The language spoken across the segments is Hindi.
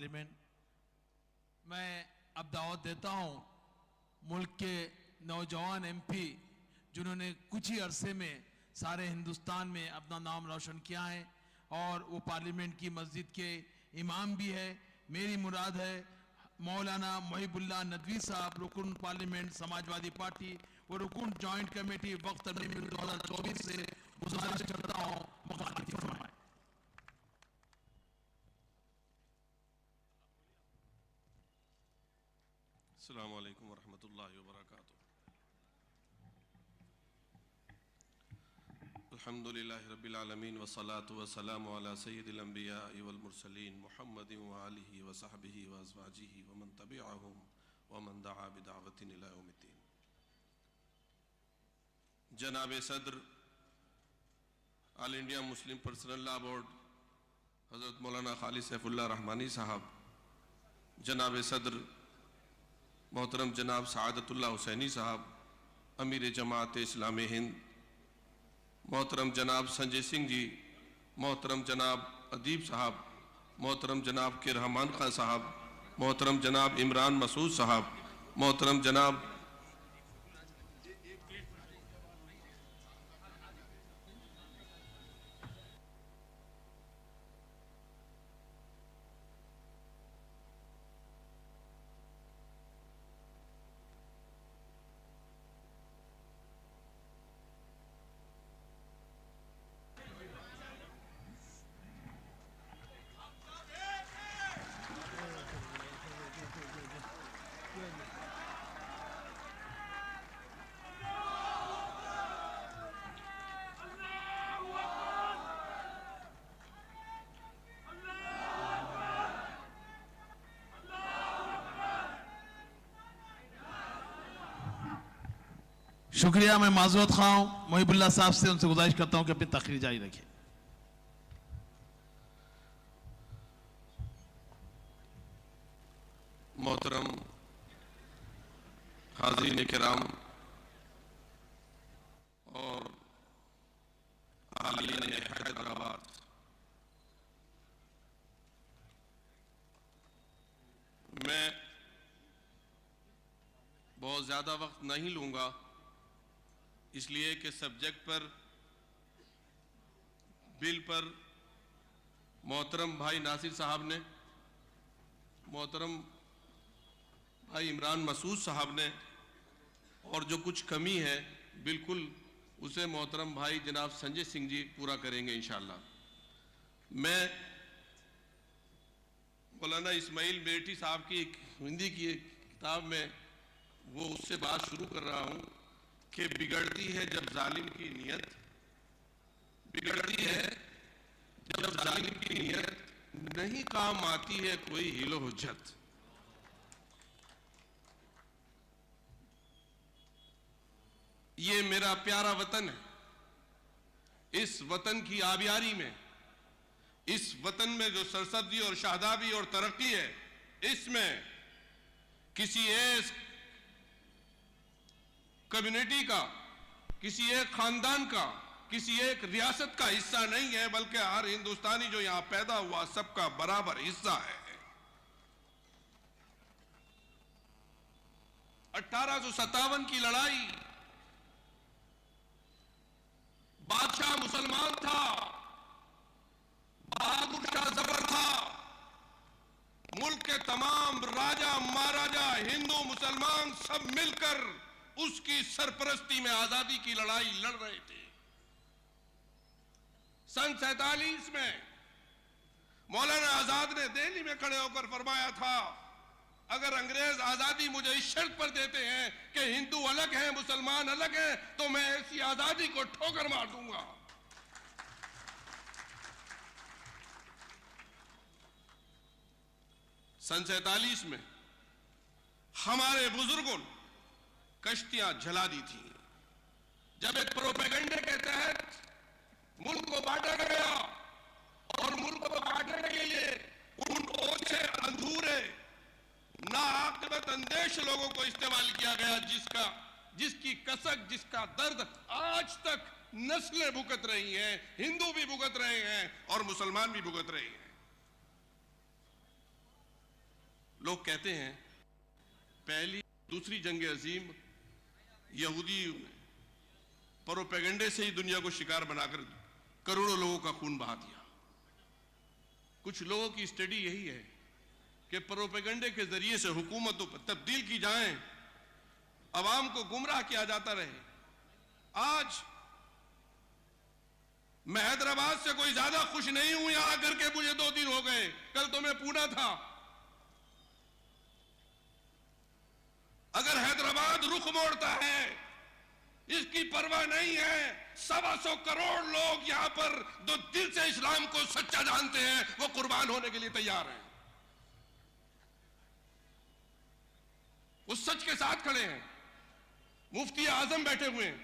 पार्लियामेंट। मैं अब दावत देता हूं मुल्क के नौजवान एमपी जिन्होंने कुछ ही अरसे में सारे हिंदुस्तान में अपना नाम रोशन किया है और वो पार्लियामेंट की मस्जिद के इमाम भी है। मेरी मुराद है मौलाना मोहिबुल्लाह नदवी साहब, रुकन पार्लियामेंट समाजवादी पार्टी और रुकन जॉइंट कमेटी वक्त तरमीम 2024 से गुजारिश करता हूं मुखातिब फरमाएं। अस्सलामु अलैकुम वरहमतुल्लाहि वबरकातुहू। अल्हम्दुलिल्लाहि रब्बिल आलमीन वस्सलातु वस्सलामु अला सय्यिदिल अंबिया वल मुरसलीन मुहम्मदिन व आलिहि व सहबिहि व अज़वाजिहि व मन तबिअहुम व मन दआ बिदावतिन इला यौमिद्दीन। जनाब सदर all India Muslim personal law board हज़रत मौलाना खालिद सैफुल्लाह रहमानी साहब, जनाब सदर मोहतरम जनाब सआदतुल्लाह हुसैनी साहब अमीर जमात इस्लामी हिंद, मोहतरम जनाब संजय सिंह जी, मोहतरम जनाब अदीब साहब, मोहतरम जनाब के रहमान खान साहब, मोहतरम जनाब इमरान मसूद साहब, मोहतरम जनाब शुक्रिया। मैं माजूरत खां मोहिबुल्लाह साहब से उनसे गुजारिश करता हूं कि अपनी तकरीर जारी रखें। मोहतरम हाज़रीन किराम और आलियान हैदराबाद, मैं बहुत ज़्यादा वक्त नहीं लूँगा इसलिए कि सब्जेक्ट पर बिल पर मोहतरम भाई नासिर साहब ने, मोहतरम भाई इमरान मसूद साहब ने, और जो कुछ कमी है बिल्कुल उसे मोहतरम भाई जनाब संजय सिंह जी पूरा करेंगे इंशाअल्लाह। मैं मौलाना इस्माइल मेरठी साहब की हिंदी की एक किताब में वो उससे बात शुरू कर रहा हूँ कि बिगड़ती है जब जालिम की नियत, बिगड़ती है जब जालिम की नियत, नहीं काम आती है कोई हिलो हुज्जत। ये मेरा प्यारा वतन है। इस वतन की आबियारी में, इस वतन में जो सरसब्जी और शादाबी और तरक्की है, इसमें किसी एक कम्युनिटी का, किसी एक खानदान का, किसी एक रियासत का हिस्सा नहीं है, बल्कि हर हिंदुस्तानी जो यहां पैदा हुआ सबका बराबर हिस्सा है। 1857 की लड़ाई, बादशाह मुसलमान था, बहादुर शाह जफर था, मुल्क के तमाम राजा महाराजा हिंदू मुसलमान सब मिलकर उसकी सरपरस्ती में आजादी की लड़ाई लड़ रहे थे। सन 47 में मौलाना आजाद ने दिल्ली में खड़े होकर फरमाया था, अगर अंग्रेज आजादी मुझे इस शर्त पर देते हैं कि हिंदू अलग हैं मुसलमान अलग हैं, तो मैं ऐसी आजादी को ठोकर मार दूंगा। सन 47 में हमारे बुजुर्गों ने कश्तियां जला दी थी। जब एक प्रोपेगेंडे के तहत मुल्क को बांटा गया और मुल्क को बांटने के लिए उन ओछे अंधूरे नाआकिबत अंदेश लोगों को इस्तेमाल किया गया, जिसकी कसक, जिसका दर्द आज तक नस्लें भुगत रही हैं, हिंदू भी भुगत रहे हैं और मुसलमान भी भुगत रहे हैं। लोग कहते हैं पहली दूसरी जंग अजीम यहूदी प्रोपेगेंडे से ही दुनिया को शिकार बनाकर करोड़ों लोगों का खून बहा दिया। कुछ लोगों की स्टडी यही है कि प्रोपेगेंडे के जरिए से हुकूमतों पर तब्दील की जाएं, अवाम को गुमराह किया जाता रहे। आज मैं हैदराबाद से कोई ज्यादा खुश नहीं हूं यहां आकर के, मुझे 2 दिन हो गए, कल तो मैं पूना था। अगर हैदराबाद रुख मोड़ता है, इसकी परवाह नहीं है, 125 करोड़ लोग यहां पर जो दिल से इस्लाम को सच्चा जानते हैं वो कुर्बान होने के लिए तैयार हैं, वो सच के साथ खड़े हैं। मुफ्ती आजम बैठे हुए हैं,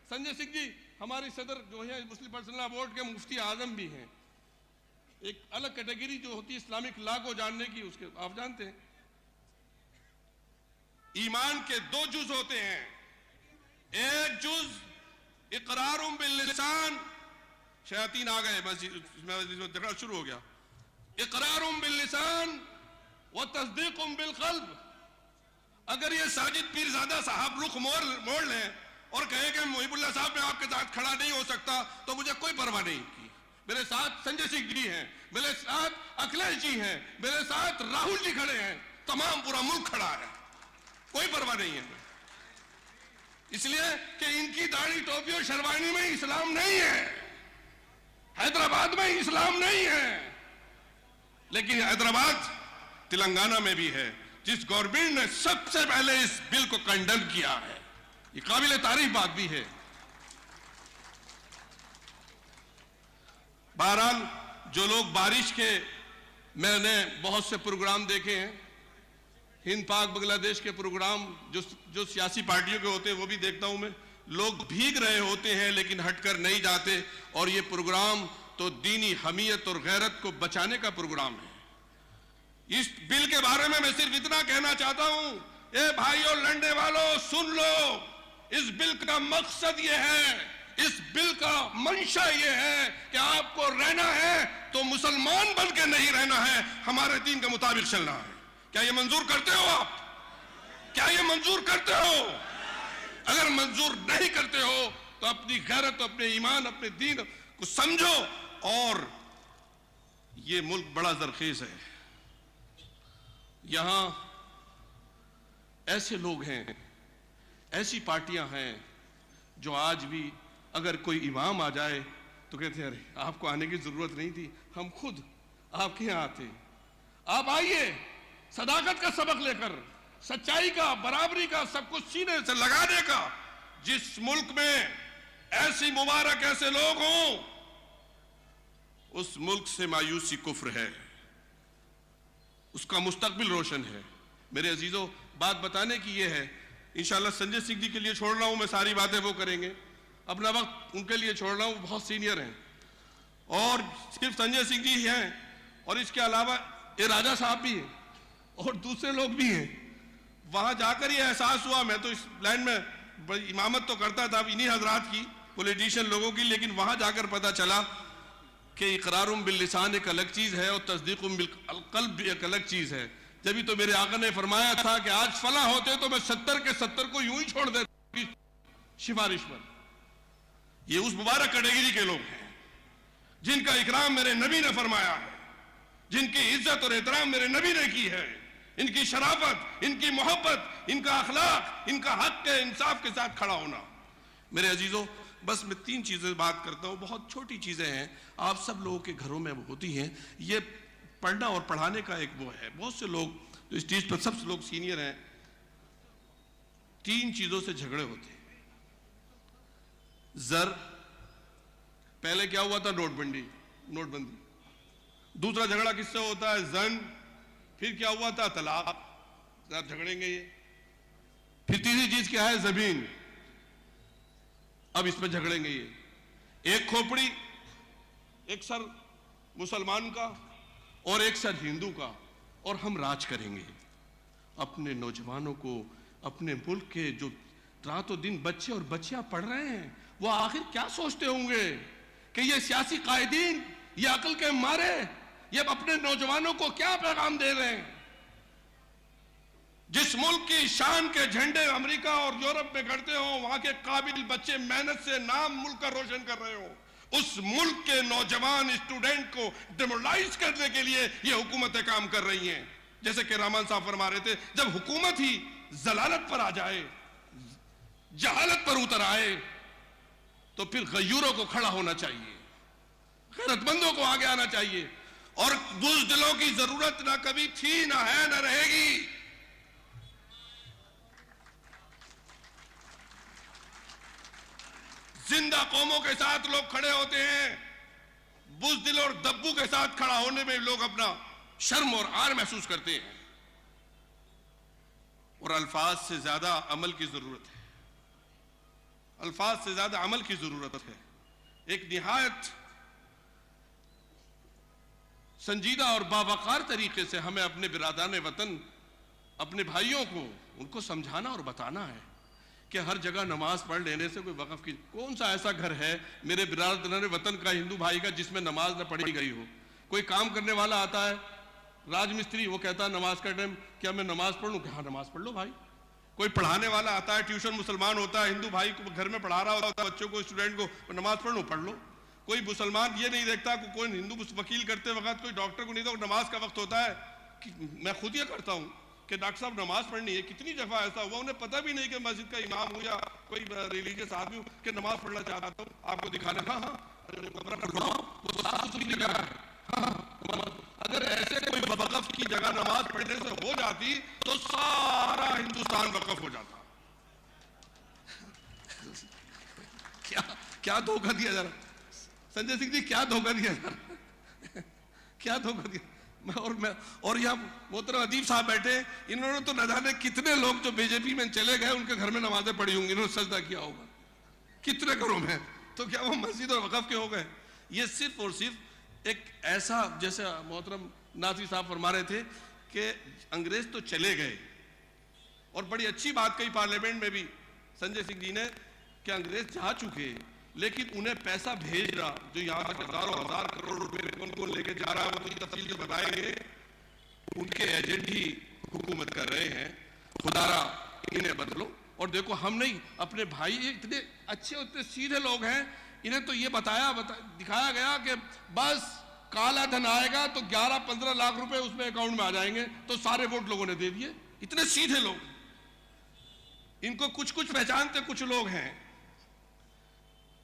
संजय सिंह जी हमारी सदर जो है मुस्लिम पर्सनल लॉ बोर्ड के मुफ्ती आजम भी हैं। एक अलग कैटेगरी जो होती है इस्लामिक लॉ को जानने की, उसके आप जानते हैं ईमान के 2 जुज होते हैं। एक जुज इकरारुम बिल लिसान, शयातीन आ गए मस्जिद झगड़ा शुरू हो गया। इकरारुम बिल लिसान व तस्दीकुम बिल क़ल्ब। अगर ये साजिद पीरज़ादा साहब रुख मोड़ लें और कहें कि मुहिबुल्लाह साहब मैं आपके साथ खड़ा नहीं हो सकता, तो मुझे कोई परवाह नहीं की। मेरे साथ संजय सिंह जी हैं, मेरे साथ अखिलेश जी हैं, मेरे साथ राहुल जी खड़े हैं, तमाम पूरा मुल्क खड़ा है, कोई परवाह नहीं है। इसलिए कि इनकी दाढ़ी टोपी और शेरवानी में इस्लाम नहीं है, हैदराबाद में इस्लाम नहीं है, लेकिन हैदराबाद तेलंगाना में भी है, जिस गवर्नमेंट ने सबसे पहले इस बिल को कंडेम किया है। ये काबिल तारीफ बात भी है। बहरहाल जो लोग बारिश के, मैंने बहुत से प्रोग्राम देखे हैं, हिंद पाक बांग्लादेश के प्रोग्राम जो सियासी पार्टियों के होते हैं वो भी देखता हूं मैं। लोग भीग रहे होते हैं लेकिन हटकर नहीं जाते, और ये प्रोग्राम तो दीनी हमीयत और गैरत को बचाने का प्रोग्राम है। इस बिल के बारे में मैं सिर्फ इतना कहना चाहता हूं, ए भाइयों लड़ने वालों सुन लो, इस बिल का मकसद ये है, इस बिल का मंशा ये है कि आपको रहना है तो मुसलमान बन के नहीं रहना है, हमारे दीन के मुताबिक चलना है। क्या ये मंजूर करते हो आप? क्या ये मंजूर करते हो? अगर मंजूर नहीं करते हो तो अपनी गैरत, अपने ईमान, अपने दीन को समझो। और ये मुल्क बड़ा जरखेज है, यहां ऐसे लोग हैं, ऐसी पार्टियां हैं जो आज भी अगर कोई इमाम आ जाए तो कहते हैं अरे आपको आने की जरूरत नहीं थी, हम खुद आपके यहां आते। आप आइए सदाकत का सबक लेकर, सच्चाई का, बराबरी का, सब कुछ सीने से लगाने का। जिस मुल्क में ऐसी मुबारक ऐसे लोग हों, उस मुल्क से मायूसी कुफ्र है, उसका मुस्तकबिल रोशन है। मेरे अजीजों, बात बताने की ये है, इंशाअल्लाह संजय सिंह जी के लिए छोड़ रहा हूं मैं, सारी बातें वो करेंगे, अपना वक्त उनके लिए छोड़ रहा हूं, बहुत सीनियर हैं और सिर्फ संजय सिंह जी हैं, और इसके अलावा ये राजा साहब भी हैं और दूसरे लोग भी हैं। वहां जाकर ये एहसास हुआ, मैं तो इस लाइन में इमामत तो करता था इन्हीं हजरात की, पॉलिटिशियन लोगों की, लेकिन वहां जाकर पता चला कि इकरारुम बिल लिसान एक अलग चीज है और तस्दीकुम बिल क़ल्ब भी एक अलग चीज है। जब तो मेरे आका ने फरमाया था कि आज फला होते तो मैं 70 के 70 को यूं ही छोड़ देता सिफारिश पर। ये उस मुबारक कैटेगरी के लोग हैं जिनका इकराम मेरे नबी ने फरमाया है, जिनकी इज्जत और एहतराम मेरे नबी ने की है, इनकी शराफत, इनकी मोहब्बत, इनका अखलाक, इनका हक के इंसाफ के साथ खड़ा होना। मेरे अजीजों, बस मैं 3 चीजें बात करता हूं, बहुत छोटी चीजें हैं, आप सब लोगों के घरों में होती हैं। ये पढ़ना और पढ़ाने का एक वो है। बहुत से लोग जो स्टेज पर, सब लोग सीनियर हैं, 3 चीजों से झगड़े होते हैं। जर, पहले क्या हुआ था? नोटबंदी। दूसरा झगड़ा किससे होता है? जन। फिर क्या हुआ था? तलाक। झगड़ेंगे ये। फिर तीसरी चीज क्या है? जमीन। अब इसमें झगड़ेंगे ये। एक खोपड़ी, एक सर मुसलमान का और एक सर हिंदू का, और हम राज करेंगे। अपने नौजवानों को, अपने मुल्क के जो रातों दिन बच्चे और बच्चियां पढ़ रहे हैं, वो आखिर क्या सोचते होंगे कि ये सियासी कायदीन, ये अकल के मारे, ये अपने नौजवानों को क्या पैगाम दे रहे हैं? जिस मुल्क की शान के झंडे अमेरिका और यूरोप में गड़ते हो, वहां के काबिल बच्चे मेहनत से नाम मुल्क का रोशन कर रहे हो, उस मुल्क के नौजवान स्टूडेंट को डिमोरलाइज करने के लिए ये हुकूमतें काम कर रही हैं। जैसे कि रहमान साहब फरमा रहे थे, जब हुकूमत ही जलालत पर आ जाए, जहालत पर उतर आए, तो फिर गयूरों को खड़ा होना चाहिए, गैरतमंदों को आगे आना चाहिए। और बुज़दिलों की जरूरत ना कभी थी, ना है, ना रहेगी। जिंदा कौमों के साथ लोग खड़े होते हैं, बुज़दिल और दब्बू के साथ खड़ा होने में लोग अपना शर्म और आर महसूस करते हैं। और अल्फाज से ज्यादा अमल की जरूरत है, अल्फाज से ज्यादा अमल की जरूरत है। एक निहायत संजीदा और बावकार तरीके से हमें अपने बिरादरान वतन, अपने भाइयों को, उनको समझाना और बताना है कि हर जगह नमाज पढ़ लेने से कोई वक़्फ़ की, कौन सा ऐसा घर है मेरे बिरादरान वतन का, हिंदू भाई का, जिसमें नमाज न पढ़ी गई हो। कोई काम करने वाला आता है, राजमिस्त्री, वो कहता है नमाज का टाइम, क्या मैं नमाज पढ़ लूँ? हाँ, नमाज पढ़ लो भाई। कोई पढ़ाने वाला आता है, ट्यूशन मुसलमान होता है, हिंदू भाई को घर में पढ़ा रहा होता है बच्चों को, स्टूडेंट को, नमाज पढ़ लो, पढ़ लो। कोई मुसलमान ये नहीं देखता कि कोई हिंदू वकील करते वक्त, कोई डॉक्टर को नहीं देखता, नमाज का वक्त होता है कि मैं खुद ये करता हूँ कि डॉक्टर साहब नमाज पढ़नी है। कितनी दफा ऐसा हुआ, उन्हें पता भी नहीं कि मस्जिद का इमाम हूँ या कोई रिलीजियस आदमी हूँ कि नमाज पढ़ना चाहता हूँ, आपको दिखाने। हाँ हाँ, अगर ऐसे कोई वक़्फ़ की जगह नमाज पढ़ने से हो जाती तो सारा हिंदुस्तान वक़्फ़ हो जाता। क्या क्या धोखा दिया जा रहा संजय सिंह जी, क्या धोखा दिया जा रहा, क्या धोखा दिया। और यहाँ मोहतरम अदीब साहब बैठे, इन्होंने तो न जाने कितने लोग जो बीजेपी में चले गए उनके घर में नमाजें पढ़ी होंगी, इन्होंने सजदा किया होगा कितने घरों में, तो क्या वो मस्जिद और वक़्फ़ के हो गए? ये सिर्फ और सिर्फ एक ऐसा, जैसे मोहतरम नाज़ी साहब फरमा रहे थे कि अंग्रेज तो चले गए, और बड़ी अच्छी बात कही पार्लियामेंट में भी संजय सिंह जी ने कि अंग्रेज जा चुके, लेकिन उन्हें पैसा भेज रहा, जो यहाँ तक हजारों हजार करोड़ रुपए कौन कौन लेके जा रहा है वो तो तफसील से बताएंगे, उनके एजेंट ही हुकूमत कर रहे हैं। खुदारा इन्हें बदलो। और देखो, हम नहीं, अपने भाई इतने अच्छे, इतने सीधे लोग हैं, इन्हें तो ये दिखाया गया कि बस काला धन आएगा तो 11-15 लाख रुपए उसमें अकाउंट में आ जाएंगे, तो सारे वोट लोगों ने दे दिए। इतने सीधे लोग, इनको कुछ कुछ पहचानते कुछ लोग हैं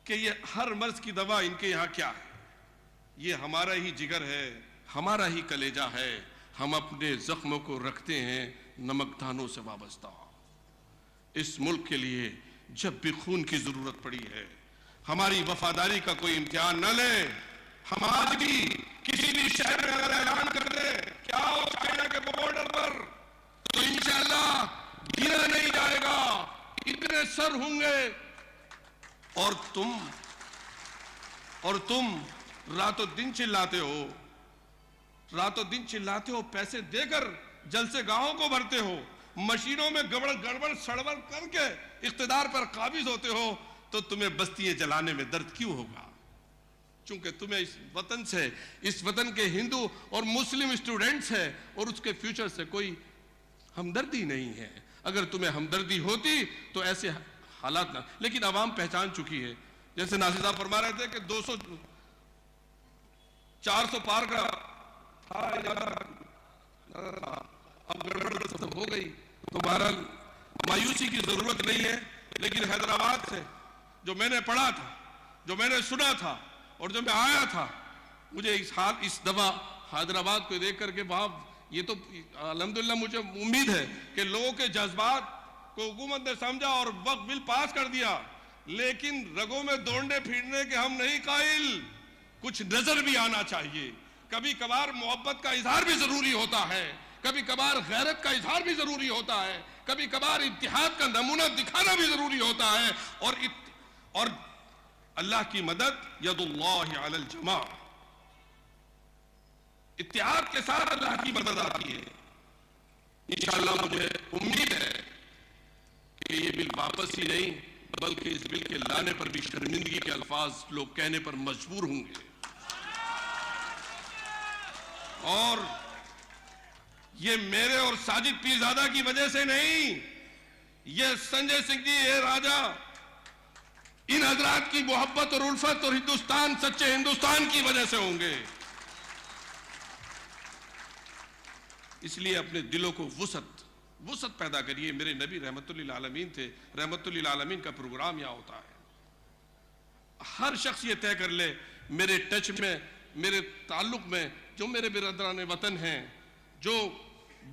कि ये हर मर्ज की दवा इनके यहाँ क्या है, ये हमारा ही जिगर है, हमारा ही कलेजा है, हम अपने जख्मों को रखते हैं नमकदानों से वाबस्ता। इस मुल्क के लिए जब भी खून की जरूरत पड़ी है, हमारी वफादारी का कोई इम्तिहान न ले। हम आज भी किसी भी शहर में अगर ऐलान कर दे क्या हो चाइना के बॉर्डर पर, तो इंशाअल्लाह गिरा नहीं जाएगा, इतने सर होंगे। और तुम रातों दिन चिल्लाते हो, रातों दिन चिल्लाते हो, पैसे देकर जलसे गांवों को भरते हो, मशीनों में गड़बड़ सड़बड़ करके इख्तिदार पर काबिज होते हो, तो तुम्हें बस्तियां जलाने में दर्द क्यों होगा? चूंकि तुम्हें इस वतन से, इस वतन के हिंदू और मुस्लिम स्टूडेंट्स हैं और उसके फ्यूचर से कोई हमदर्दी नहीं है। अगर तुम्हें हमदर्दी होती तो ऐसे हालात ना, लेकिन आवाम पहचान चुकी है। जैसे नाज़ी साहब फरमा रहे थे कि 400 पार का था, अब गड़बड़ सब हो गई, तो बहरहाल मायूसी की जरूरत नहीं है। लेकिन हैदराबाद से जो मैंने पढ़ा था, जो मैंने सुना था और जो मैं आया था, मुझे इस दफा हैदराबाद को देख करके बाप, ये तो अल्हम्दुलिल्लाह मुझे उम्मीद है कि लोगों के जज्बात को हुकूमत ने समझा और वक्त बिल पास कर दिया, लेकिन रगों में दौड़ने फिरने के हम नहीं कायल, कुछ नजर भी आना चाहिए। कभी कभार मोहब्बत का इजहार भी जरूरी होता है, कभी कभार गैरत का इजहार भी जरूरी होता है, कभी कभार इत्तिहाद का नमूना दिखाना भी जरूरी होता है। और अल्लाह की मदद यदुल्लाहि अलल जमा, इत्तिहाद के साथ अल्लाह की मदद आती है। इंशाअल्लाह मुझे उम्मीद है कि ये बिल वापस ही नहीं, बल्कि इस बिल के लाने पर भी शर्मिंदगी के अल्फाज लोग कहने पर मजबूर होंगे। ये मेरे और साजिद पीरजादा की वजह से नहीं, ये संजय सिंह जी, ये राजा, इन हजरात की मोहब्बत और उल्फत और हिंदुस्तान, सच्चे हिंदुस्तान की वजह से होंगे। इसलिए अपने दिलों को वुसअत पैदा करिए। मेरे नबी रहमतुल लिल आलमीन थे, रहमतुल लिल आलमीन का प्रोग्राम यहां होता है। हर शख्स ये तय कर ले, मेरे टच में, मेरे ताल्लुक में जो मेरे बिरादरान वतन हैं, जो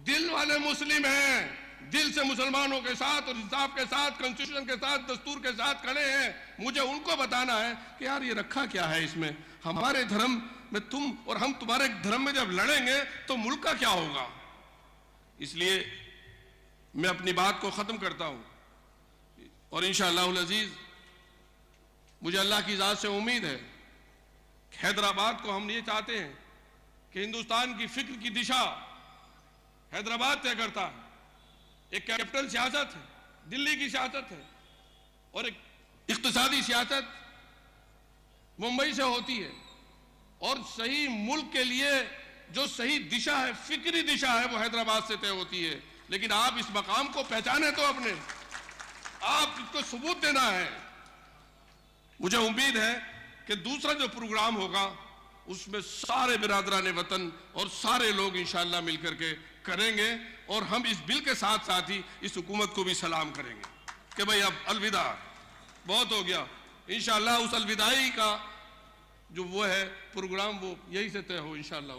दिल वाले मुस्लिम हैं, दिल से मुसलमानों के साथ और इंसाफ के साथ, कॉन्स्टिट्यूशन के साथ, दस्तूर के साथ खड़े हैं, मुझे उनको बताना है कि यार ये रखा क्या है इसमें। हमारे धर्म में तुम और हम तुम्हारे धर्म में जब लड़ेंगे तो मुल्क का क्या होगा। इसलिए मैं अपनी बात को खत्म करता हूं और इंशाअल्लाह अजीज मुझे अल्लाह की ज़ात से उम्मीद है, हैदराबाद को हम ये चाहते हैं कि हिंदुस्तान की फिक्र की दिशा हैदराबाद तय करता है। एक कैपिटल सियासत है, दिल्ली की सियासत है, और एक इक्तिसादी सियासत मुंबई से होती है, और सही मुल्क के लिए जो सही दिशा है, फिक्री दिशा है, वो हैदराबाद से तय होती है। लेकिन आप इस मकाम को पहचाने तो अपने, आप इसको सबूत देना है। मुझे उम्मीद है कि दूसरा जो प्रोग्राम होगा उसमें सारे बिरादरान वतन और सारे लोग इंशाअल्लाह मिलकर के करेंगे, और हम इस बिल के साथ साथ ही इस हुकूमत को भी सलाम करेंगे कि भाई अब अलविदा, बहुत हो गया। इंशाअल्लाह उस अलविदाई का जो वो है प्रोग्राम, वो यही से तय हो इंशाअल्लाह।